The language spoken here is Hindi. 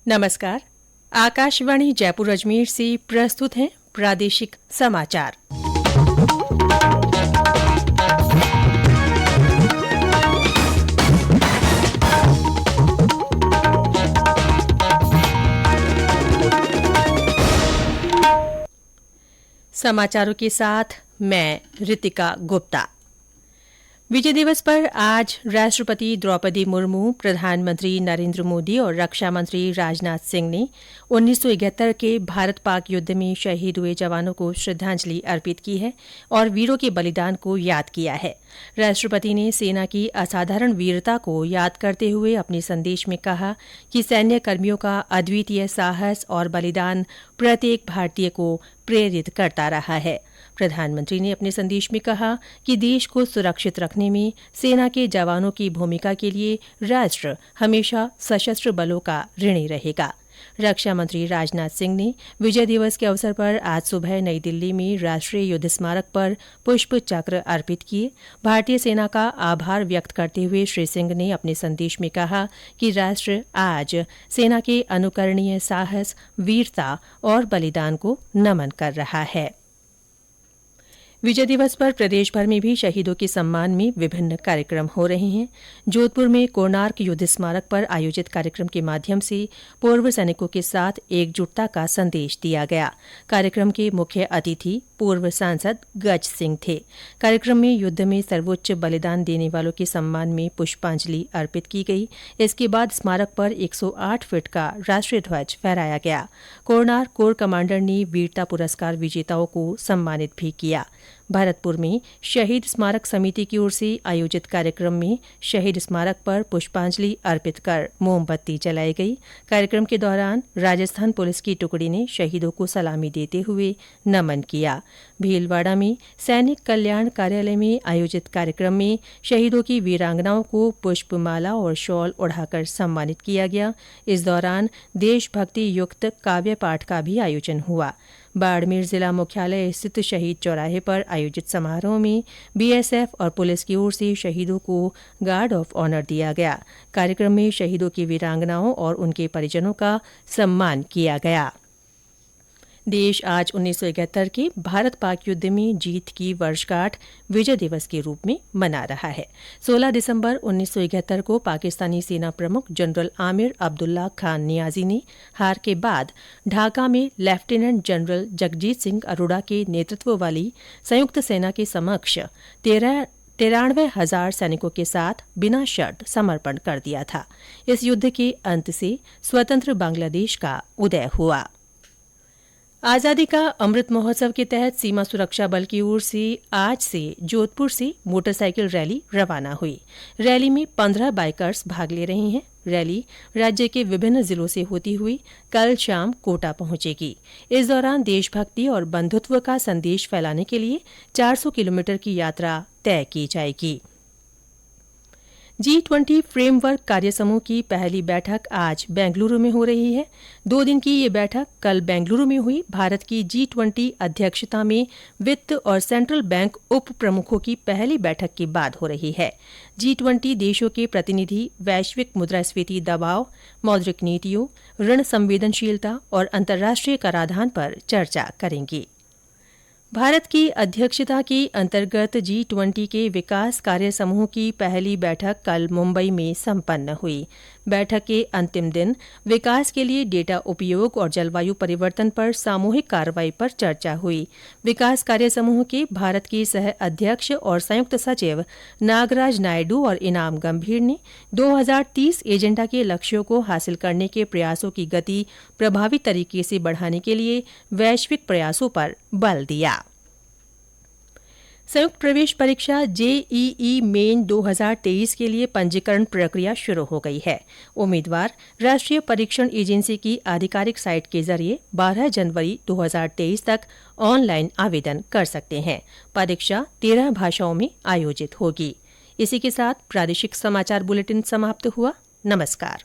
नमस्कार। आकाशवाणी जयपुर अजमेर से प्रस्तुत हैं प्रादेशिक समाचार। समाचारों के साथ मैं रितिका गुप्ता। विजय दिवस पर आज राष्ट्रपति द्रौपदी मुर्मू, प्रधानमंत्री नरेंद्र मोदी और रक्षा मंत्री राजनाथ सिंह ने 1971 के भारत पाक युद्ध में शहीद हुए जवानों को श्रद्धांजलि अर्पित की है और वीरों के बलिदान को याद किया है। राष्ट्रपति ने सेना की असाधारण वीरता को याद करते हुए अपने संदेश में कहा कि सैन्य कर्मियों का अद्वितीय साहस और बलिदान प्रत्येक भारतीय को प्रेरित करता रहा है। प्रधानमंत्री ने अपने संदेश में कहा कि देश को सुरक्षित रखने में सेना के जवानों की भूमिका के लिए राष्ट्र हमेशा सशस्त्र बलों का ऋणी रहेगा। रक्षा मंत्री राजनाथ सिंह ने विजय दिवस के अवसर पर आज सुबह नई दिल्ली में राष्ट्रीय युद्ध स्मारक पर पुष्प चक्र अर्पित किए। भारतीय सेना का आभार व्यक्त करते हुए श्री सिंह ने अपने संदेश में कहा कि राष्ट्र आज सेना के अनुकरणीय साहस, वीरता और बलिदान को नमन कर रहा है। विजय दिवस पर प्रदेश भर में भी शहीदों के सम्मान में विभिन्न कार्यक्रम हो रहे हैं। जोधपुर में कोणार्क युद्ध स्मारक पर आयोजित कार्यक्रम के माध्यम से पूर्व सैनिकों के साथ एकजुटता का संदेश दिया गया। कार्यक्रम के मुख्य अतिथि पूर्व सांसद गज सिंह थे। कार्यक्रम में युद्ध में सर्वोच्च बलिदान देने वालों के सम्मान में पुष्पांजलि अर्पित की गई। इसके बाद स्मारक पर 108 फीट का राष्ट्रीय ध्वज फहराया गया। कोणार्क कोर कमांडर ने वीरता पुरस्कार विजेताओं को सम्मानित भी किया। भरतपुर में शहीद स्मारक समिति की ओर से आयोजित कार्यक्रम में शहीद स्मारक पर पुष्पांजलि अर्पित कर मोमबत्ती जलाई गई। कार्यक्रम के दौरान राजस्थान पुलिस की टुकड़ी ने शहीदों को सलामी देते हुए नमन किया। भीलवाड़ा में सैनिक कल्याण कार्यालय में आयोजित कार्यक्रम में शहीदों की वीरांगनाओं को पुष्पमाला और शॉल ओढ़ाकर सम्मानित किया गया। इस दौरान देशभक्ति युक्त काव्य पाठ का भी आयोजन हुआ। बाड़मेर जिला मुख्यालय स्थित शहीद चौराहे पर आयोजित समारोह में बीएसएफ और पुलिस की ओर से शहीदों को गार्ड ऑफ ऑनर दिया गया। कार्यक्रम में शहीदों की वीरांगनाओं और उनके परिजनों का सम्मान किया गया। देश आज 1971 के भारत पाक युद्ध में जीत की वर्षगांठ विजय दिवस के रूप में मना रहा है। 16 दिसंबर 1971 को पाकिस्तानी सेना प्रमुख जनरल आमिर अब्दुल्ला खान नियाजी ने हार के बाद ढाका में लेफ्टिनेंट जनरल जगजीत सिंह अरोड़ा के नेतृत्व वाली संयुक्त सेना के समक्ष 93,000 सैनिकों के साथ बिना शर्त समर्पण कर दिया था। इस युद्ध के अंत से स्वतंत्र बांग्लादेश का उदय हुआ। आजादी का अमृत महोत्सव के तहत सीमा सुरक्षा बल की ओर से आज से जोधपुर से मोटरसाइकिल रैली रवाना हुई। रैली में 15 बाइकर्स भाग ले रहे हैं। रैली राज्य के विभिन्न जिलों से होती हुई कल शाम कोटा पहुंचेगी। इस दौरान देशभक्ति और बंधुत्व का संदेश फैलाने के लिए 400 किलोमीटर की यात्रा तय की जाएगी। G20 फ्रेमवर्क कार्यसमूह की पहली बैठक आज बेंगलुरु में हो रही है। 2 दिन की ये बैठक कल बेंगलुरु में हुई भारत की G20 अध्यक्षता में वित्त और सेंट्रल बैंक उप प्रमुखों की पहली बैठक के बाद हो रही है। G20 देशों के प्रतिनिधि वैश्विक मुद्रास्फीति दबाव, मौद्रिक नीतियों, ऋण संवेदनशीलता और अंतर्राष्ट्रीय कराधान पर चर्चा करेंगे। भारत की अध्यक्षता के अंतर्गत G20 के विकास कार्य समूह की पहली बैठक कल मुंबई में संपन्न हुई। बैठक के अंतिम दिन विकास के लिए डेटा उपयोग और जलवायु परिवर्तन पर सामूहिक कार्रवाई पर चर्चा हुई। विकास कार्य समूह के भारत के सह अध्यक्ष और संयुक्त सचिव नागराज नायडू और इनाम गंभीर ने 2030 एजेंडा के लक्ष्यों को हासिल करने के प्रयासों की गति प्रभावी तरीके से बढ़ाने के लिए वैश्विक प्रयासों पर बल दिया। संयुक्त प्रवेश परीक्षा जेईई मेन 2023 के लिए पंजीकरण प्रक्रिया शुरू हो गई है। उम्मीदवार राष्ट्रीय परीक्षण एजेंसी की आधिकारिक साइट के जरिए 12 जनवरी 2023 तक ऑनलाइन आवेदन कर सकते हैं। परीक्षा 13 भाषाओं में आयोजित होगी। इसी के साथ प्रादेशिक समाचार बुलेटिन समाप्त हुआ। नमस्कार।